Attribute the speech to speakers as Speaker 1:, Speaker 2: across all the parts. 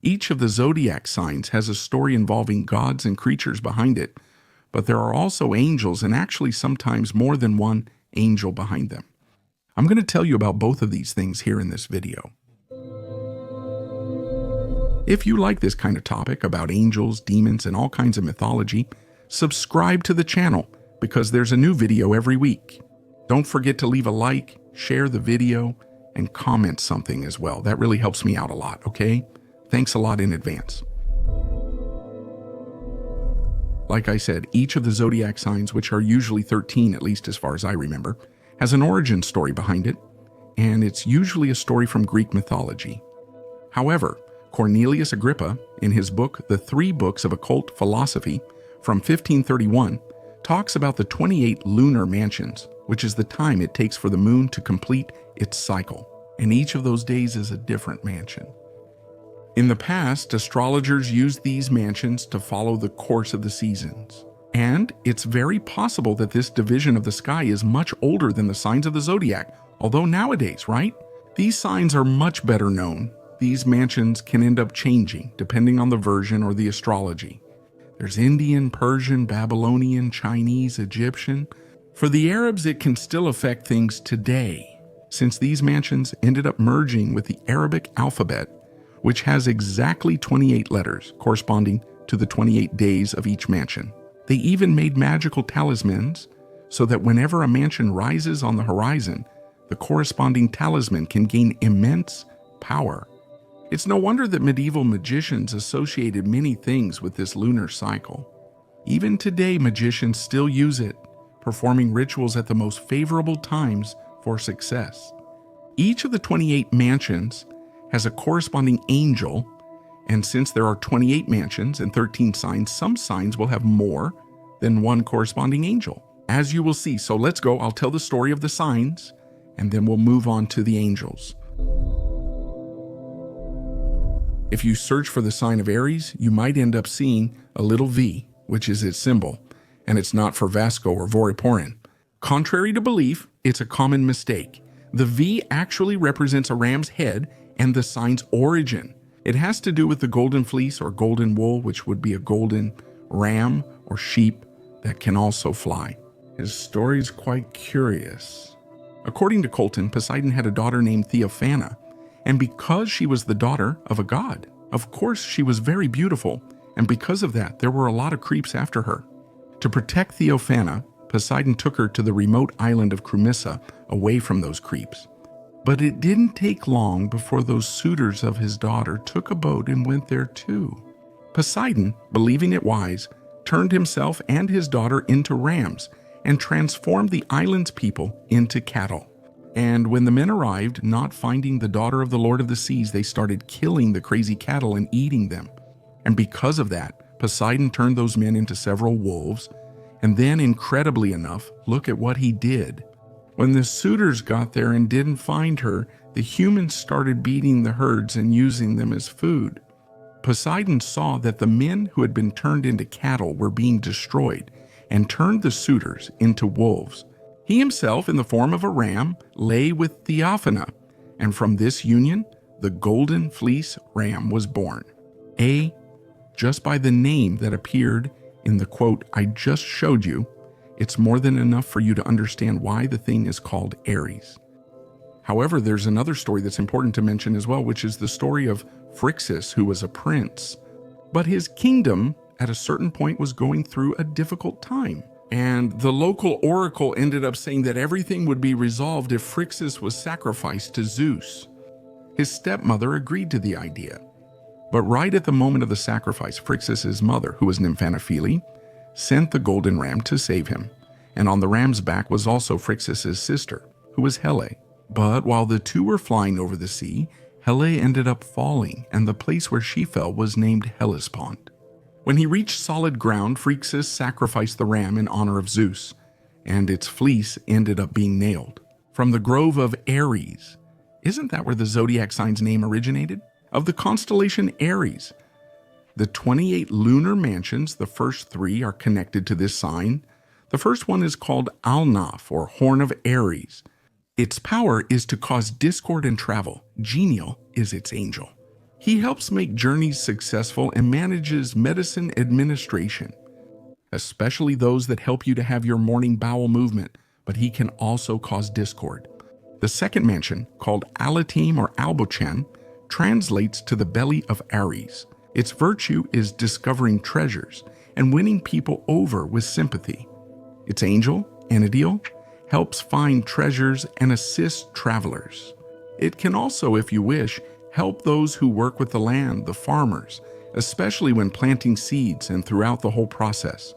Speaker 1: Each of the zodiac signs has a story involving gods and creatures behind it, but there are also angels and actually sometimes more than one angel behind them. I'm going to tell you about both of these things here in this video. If you like this kind of topic about angels, demons, and all kinds of mythology, subscribe to the channel because there's a new video every week. Don't forget to leave a like, share the video, and comment something as well. That really helps me out a lot, okay? Thanks a lot in advance. Like I said, each of the zodiac signs, which are usually 13 at least as far as I remember, has an origin story behind it, and it's usually a story from Greek mythology. However, Cornelius Agrippa, in his book The Three Books of Occult Philosophy from 1531, talks about the 28 lunar mansions, which is the time it takes for the moon to complete its cycle, and each of those days is a different mansion. In the past, astrologers used these mansions to follow the course of the seasons. And it's very possible that this division of the sky is much older than the signs of the zodiac, although nowadays, right? These signs are much better known. These mansions can end up changing depending on the version or the astrology. There's Indian, Persian, Babylonian, Chinese, Egyptian. For the Arabs, it can still affect things today, since these mansions ended up merging with the Arabic alphabet, which has exactly 28 letters corresponding to the 28 days of each mansion. They even made magical talismans so that whenever a mansion rises on the horizon, the corresponding talisman can gain immense power. It's no wonder that medieval magicians associated many things with this lunar cycle. Even today, magicians still use it, performing rituals at the most favorable times for success. Each of the 28 mansions has a corresponding angel, and since there are 28 mansions and 13 signs, some signs will have more than one corresponding angel, as you will see. So let's go. I'll tell the story of the signs, and then we'll move on to the angels. If you search for the sign of Aries, you might end up seeing a little V, which is its symbol, and it's not for Vasco or Voreporin. Contrary to belief, it's a common mistake. The V actually represents a ram's head and the sign's origin. It has to do with the golden fleece or golden wool, which would be a golden ram or sheep that can also fly. His story is quite curious. According to Colton, Poseidon had a daughter named Theophana, and because she was the daughter of a god, of course she was very beautiful, and because of that, there were a lot of creeps after her. To protect Theophana, Poseidon took her to the remote island of Crumissa, away from those creeps. But it didn't take long before those suitors of his daughter took a boat and went there too. Poseidon, believing it wise, turned himself and his daughter into rams and transformed the island's people into cattle. And when the men arrived, not finding the daughter of the Lord of the Seas, they started killing the crazy cattle and eating them. And because of that, Poseidon turned those men into several wolves. And then, incredibly enough, look at what he did. When the suitors got there and didn't find her, the humans started beating the herds and using them as food. Poseidon saw that the men who had been turned into cattle were being destroyed and turned the suitors into wolves. He himself, in the form of a ram, lay with Theophana, and from this union, the golden fleece ram was born. Just by the name that appeared in the quote I just showed you, it's more than enough for you to understand why the thing is called Aries. However, there's another story that's important to mention as well, which is the story of Phrixus, who was a prince. But his kingdom, at a certain point, was going through a difficult time. And the local oracle ended up saying that everything would be resolved if Phrixus was sacrificed to Zeus. His stepmother agreed to the idea. But right at the moment of the sacrifice, Phrixus' mother, who was Nymphonophele, sent the golden ram to save him, and on the ram's back was also Phrixus' sister, who was Helle. But while the two were flying over the sea, Helle ended up falling, and the place where she fell was named Hellespont. When he reached solid ground, Phrixus sacrificed the ram in honor of Zeus, and its fleece ended up being nailed. From the grove of Aries, isn't that where the zodiac sign's name originated? Of the constellation Aries. The 28 lunar mansions, the first 3 are connected to this sign. The first one is called Alnaf, or Horn of Aries. Its power is to cause discord and travel. Genial is its angel. He helps make journeys successful and manages medicine administration, especially those that help you to have your morning bowel movement, but he can also cause discord. The second mansion, called Alatim or Albochen, translates to the belly of Aries. Its virtue is discovering treasures and winning people over with sympathy. Its angel, Enadiel, helps find treasures and assist travelers. It can also, if you wish, help those who work with the land, the farmers, especially when planting seeds and throughout the whole process.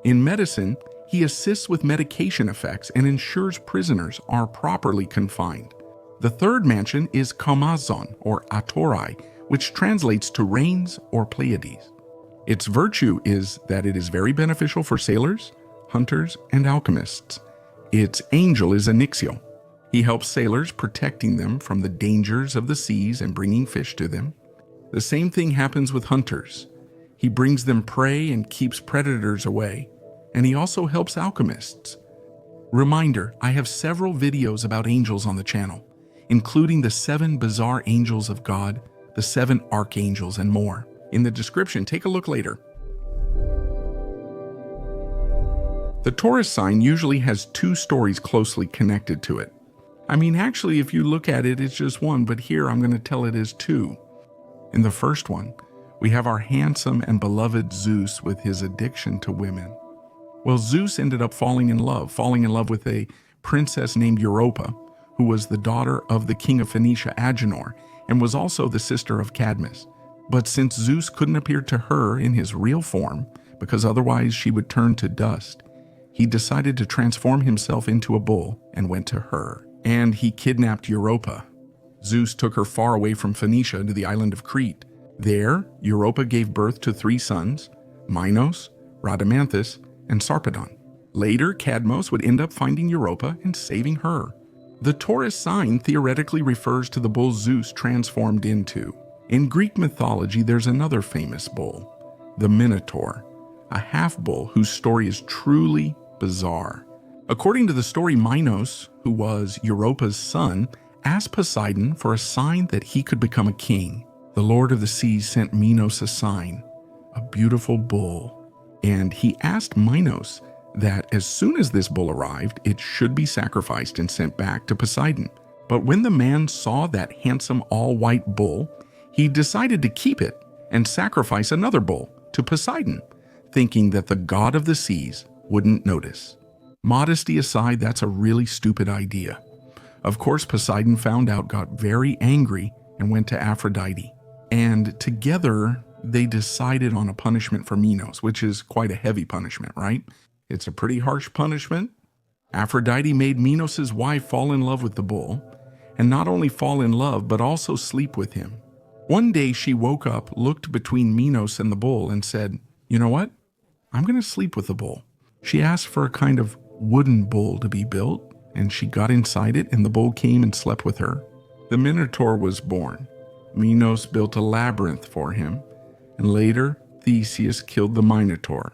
Speaker 1: In medicine, he assists with medication effects and ensures prisoners are properly confined. The third mansion is Kamazon or Atorai, which translates to rains or Pleiades. Its virtue is that it is very beneficial for sailors, hunters, and alchemists. Its angel is Anixiel. He helps sailors, protecting them from the dangers of the seas and bringing fish to them. The same thing happens with hunters. He brings them prey and keeps predators away. And he also helps alchemists. Reminder, I have several videos about angels on the channel, including the 7 bizarre angels of God, the 7 archangels, and more. In the description, take a look later. The Taurus sign usually has 2 stories closely connected to it. I mean, actually, if you look at it, it's just one, but here I'm going to tell it as 2. In the first one, we have our handsome and beloved Zeus with his addiction to women. Well, Zeus ended up falling in love with a princess named Europa, who was the daughter of the king of Phoenicia, Agenor, and was also the sister of Cadmus. But since Zeus couldn't appear to her in his real form, because otherwise she would turn to dust, he decided to transform himself into a bull and went to her. And he kidnapped Europa. Zeus took her far away from Phoenicia to the island of Crete. There, Europa gave birth to 3 sons, Minos, Rhadamanthus, and Sarpedon. Later, Cadmos would end up finding Europa and saving her. The Taurus sign theoretically refers to the bull Zeus transformed into. In Greek mythology, there's another famous bull, the Minotaur, a half-bull whose story is truly bizarre. According to the story, Minos, who was Europa's son, asked Poseidon for a sign that he could become a king. The Lord of the Seas sent Minos a sign, a beautiful bull. And he asked Minos that as soon as this bull arrived, it should be sacrificed and sent back to Poseidon. But when the man saw that handsome all-white bull, he decided to keep it and sacrifice another bull to Poseidon, thinking that the god of the seas wouldn't notice. Modesty aside, that's a really stupid idea. Of course, Poseidon found out, got very angry, and went to Aphrodite. And together, they decided on a punishment for Minos, which is quite a heavy punishment, right? It's a pretty harsh punishment. Aphrodite made Minos' wife fall in love with the bull, and not only fall in love, but also sleep with him. One day she woke up, looked between Minos and the bull, and said, "You know what? I'm going to sleep with the bull." She asked for a kind of wooden bull to be built, and she got inside it, and the bull came and slept with her. The Minotaur was born. Minos built a labyrinth for him, and later Theseus killed the Minotaur.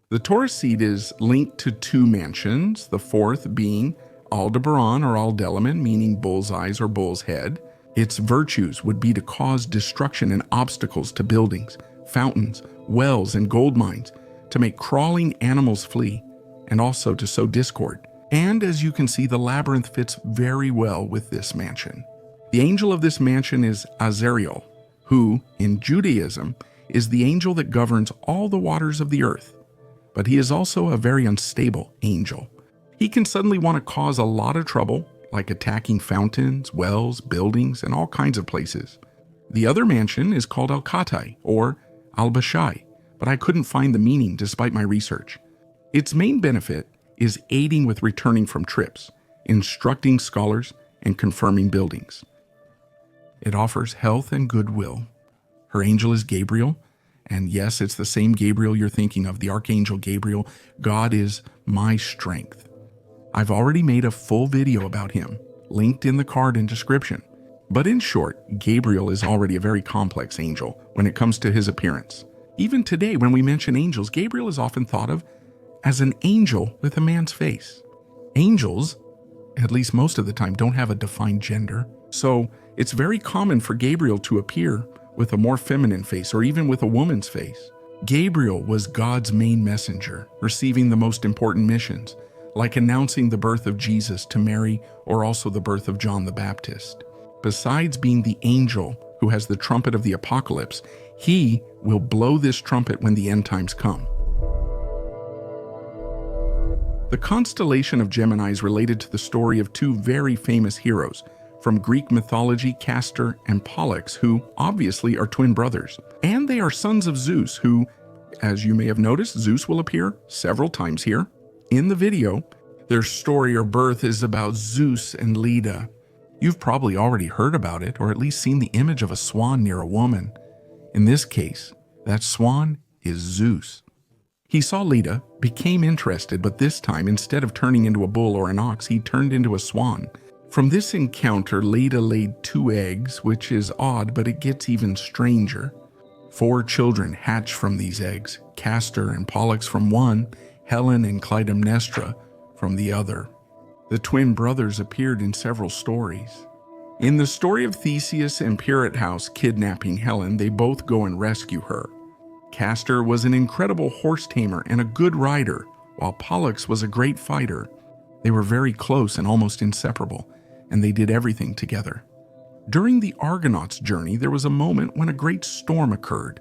Speaker 1: The Taurus seed is linked to 2 mansions, the fourth being Aldebaran or Aldelaman, meaning bull's eyes or bull's head. Its virtues would be to cause destruction and obstacles to buildings, fountains, wells, and gold mines, to make crawling animals flee, and also to sow discord. And as you can see, the labyrinth fits very well with this mansion. The angel of this mansion is Azariel, who, in Judaism, is the angel that governs all the waters of the earth. But he is also a very unstable angel. He can suddenly want to cause a lot of trouble, like attacking fountains, wells, buildings, and all kinds of places. The other mansion is called Al-Katai, or Al-Bashai, but I couldn't find the meaning despite my research. Its main benefit is aiding with returning from trips, instructing scholars, and confirming buildings. It offers health and goodwill. Her angel is Gabriel, and yes, it's the same Gabriel you're thinking of, the Archangel Gabriel. God is my strength. I've already made a full video about him, linked in the card and description. But in short, Gabriel is already a very complex angel when it comes to his appearance. Even today, when we mention angels, Gabriel is often thought of as an angel with a man's face. Angels, at least most of the time, don't have a defined gender, so it's very common for Gabriel to appear with a more feminine face, or even with a woman's face. Gabriel was God's main messenger, receiving the most important missions, like announcing the birth of Jesus to Mary or also the birth of John the Baptist. Besides being the angel who has the trumpet of the apocalypse, he will blow this trumpet when the end times come. The constellation of Gemini is related to the story of two very famous heroes from Greek mythology, Castor and Pollux, who obviously are twin brothers. And they are sons of Zeus, who, as you may have noticed, Zeus will appear several times here in the video. Their story or birth is about Zeus and Leda. You've probably already heard about it, or at least seen the image of a swan near a woman. In this case, that swan is Zeus. He saw Leda, became interested, but this time, instead of turning into a bull or an ox, he turned into a swan. From this encounter, Leda laid 2 eggs, which is odd, but it gets even stranger. 4 children hatched from these eggs, Castor and Pollux from one, Helen and Clytemnestra from the other. The twin brothers appeared in several stories. In the story of Theseus and Pirate House kidnapping Helen, they both go and rescue her. Castor was an incredible horse tamer and a good rider, while Pollux was a great fighter. They were very close and almost inseparable, and they did everything together. During the Argonauts' journey, there was a moment when a great storm occurred,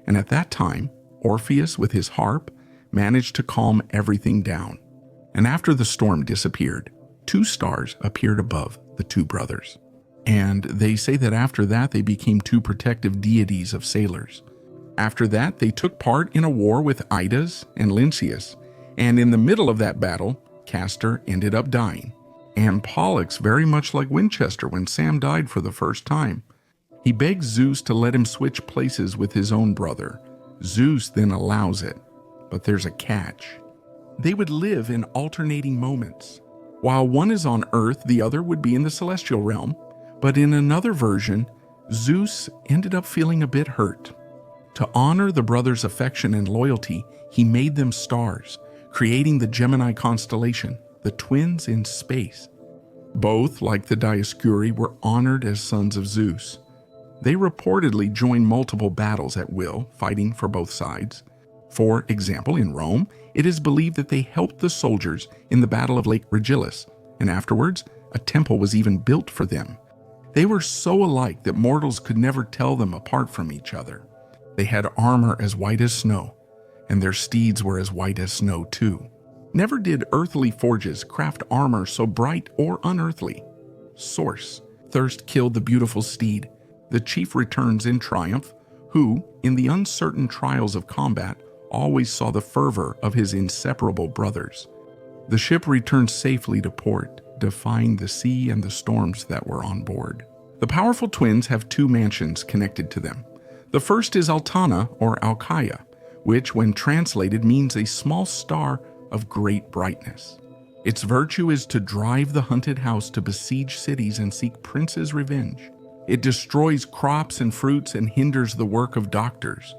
Speaker 1: and at that time, Orpheus, with his harp, managed to calm everything down. And after the storm disappeared, 2 stars appeared above the 2 brothers. And they say that after that, they became 2 protective deities of sailors. After that, they took part in a war with Idas and Lynceus, and in the middle of that battle, Castor ended up dying. And Pollux, very much like Winchester when Sam died for the first time. He begs Zeus to let him switch places with his own brother. Zeus then allows it, but there's a catch. They would live in alternating moments. While one is on Earth, the other would be in the celestial realm, but in another version, Zeus ended up feeling a bit hurt. To honor the brothers' affection and loyalty, he made them stars, creating the Gemini constellation, the twins in space. Both, like the Dioscuri, were honored as sons of Zeus. They reportedly joined multiple battles at will, fighting for both sides. For example, in Rome, it is believed that they helped the soldiers in the Battle of Lake Regillus, and afterwards, a temple was even built for them. They were so alike that mortals could never tell them apart from each other. They had armor as white as snow, and their steeds were as white as snow too. Never did earthly forges craft armor so bright or unearthly. Source: thirst killed the beautiful steed. The chief returns in triumph, who, in the uncertain trials of combat, always saw the fervor of his inseparable brothers. The ship returned safely to port, defying the sea and the storms that were on board. The powerful twins have 2 mansions connected to them. The first is Altana, or Alkaya, which, when translated, means a small star of great brightness. Its virtue is to drive the hunted house to besiege cities and seek princes' revenge. It destroys crops and fruits and hinders the work of doctors.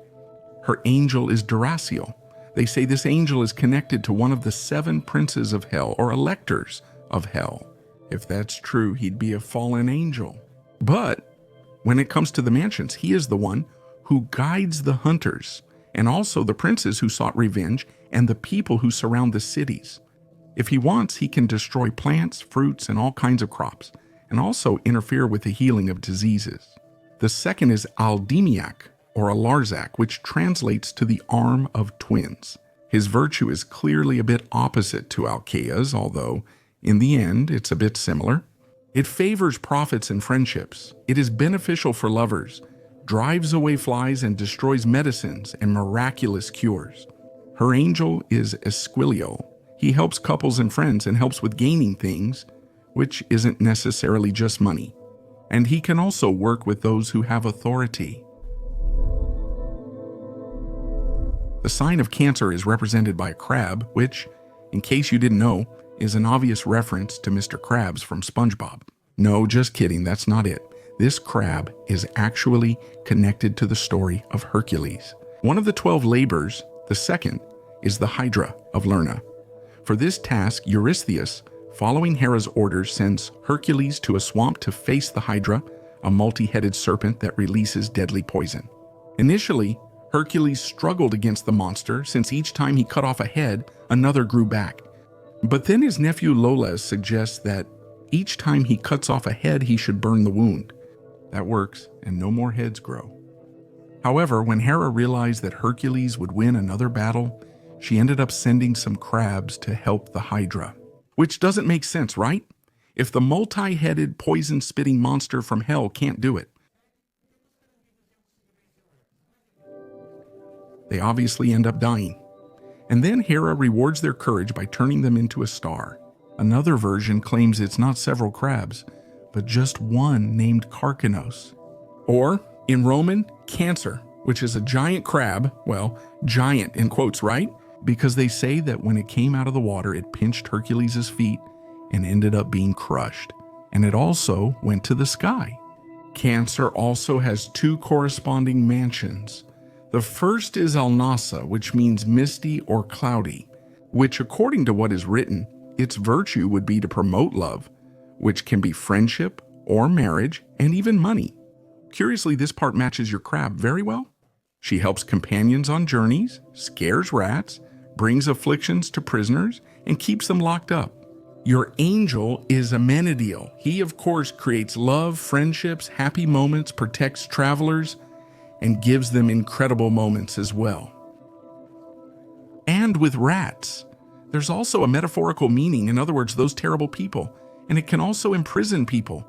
Speaker 1: Her angel is Duraciel. They say this angel is connected to one of the 7 princes of hell, or electors of hell. If that's true, he'd be a fallen angel. But when it comes to the mansions, he is the one who guides the hunters, and also the princes who sought revenge, and the people who surround the cities. If he wants, he can destroy plants, fruits, and all kinds of crops, and also interfere with the healing of diseases. The second is Aldemiac, or Alarzac, which translates to the arm of twins. His virtue is clearly a bit opposite to Alkea's, although in the end it's a bit similar. It favors profits and friendships. It is beneficial for lovers, drives away flies, and destroys medicines and miraculous cures. Her angel is Esquilio. He helps couples and friends and helps with gaining things, which isn't necessarily just money. And he can also work with those who have authority. The sign of Cancer is represented by a crab, which, in case you didn't know, is an obvious reference to Mr. Krabs from SpongeBob. No, just kidding, that's not it. This crab is actually connected to the story of Hercules. One of the 12 labors, the second, is the Hydra of Lerna. For this task, Eurystheus, following Hera's orders, sends Hercules to a swamp to face the Hydra, a multi-headed serpent that releases deadly poison. Initially, Hercules struggled against the monster since each time he cut off a head, another grew back. But then his nephew Loles suggests that each time he cuts off a head, he should burn the wound. That works, and no more heads grow. However, when Hera realized that Hercules would win another battle, she ended up sending some crabs to help the Hydra. Which doesn't make sense, right? If the multi-headed, poison-spitting monster from hell can't do it, they obviously end up dying. And then Hera rewards their courage by turning them into a star. Another version claims it's not several crabs, but just one named Karkanos. Or, in Roman, Cancer, which is a giant crab, well, giant in quotes, right? Because they say that when it came out of the water, it pinched Hercules' feet and ended up being crushed. And it also went to the sky. Cancer also has two corresponding mansions. The first is Alnasa, which means misty or cloudy, which according to what is written, its virtue would be to promote love, which can be friendship or marriage and even money. Curiously, this part matches your crab very well. She helps companions on journeys, scares rats, brings afflictions to prisoners, and keeps them locked up. Your angel is Amenadiel. He, of course, creates love, friendships, happy moments, protects travelers, and gives them incredible moments as well. And with rats, there's also a metaphorical meaning, in other words, those terrible people, and it can also imprison people.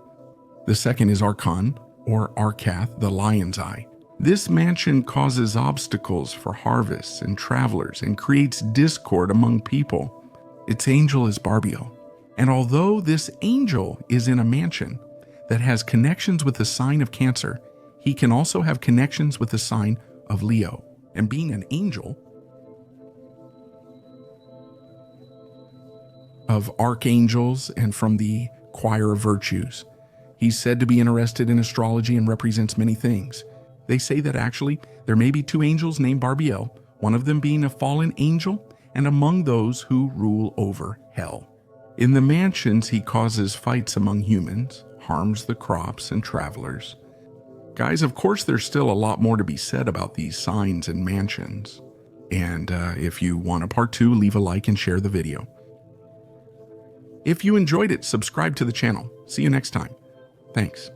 Speaker 1: The second is Archon, or Arcath, the lion's eye. This mansion causes obstacles for harvests and travelers and creates discord among people. Its angel is Barbiel. And although this angel is in a mansion that has connections with the sign of Cancer, he can also have connections with the sign of Leo. And being an angel of archangels and from the choir of virtues, he's said to be interested in astrology and represents many things. They say that actually there may be two angels named Barbiel, one of them being a fallen angel, and among those who rule over hell. In the mansions, he causes fights among humans, harms the crops and travelers. Guys, of course, there's still a lot more to be said about these signs and mansions. And if you want a part 2, leave a like and share the video. If you enjoyed it, subscribe to the channel. See you next time. Thanks.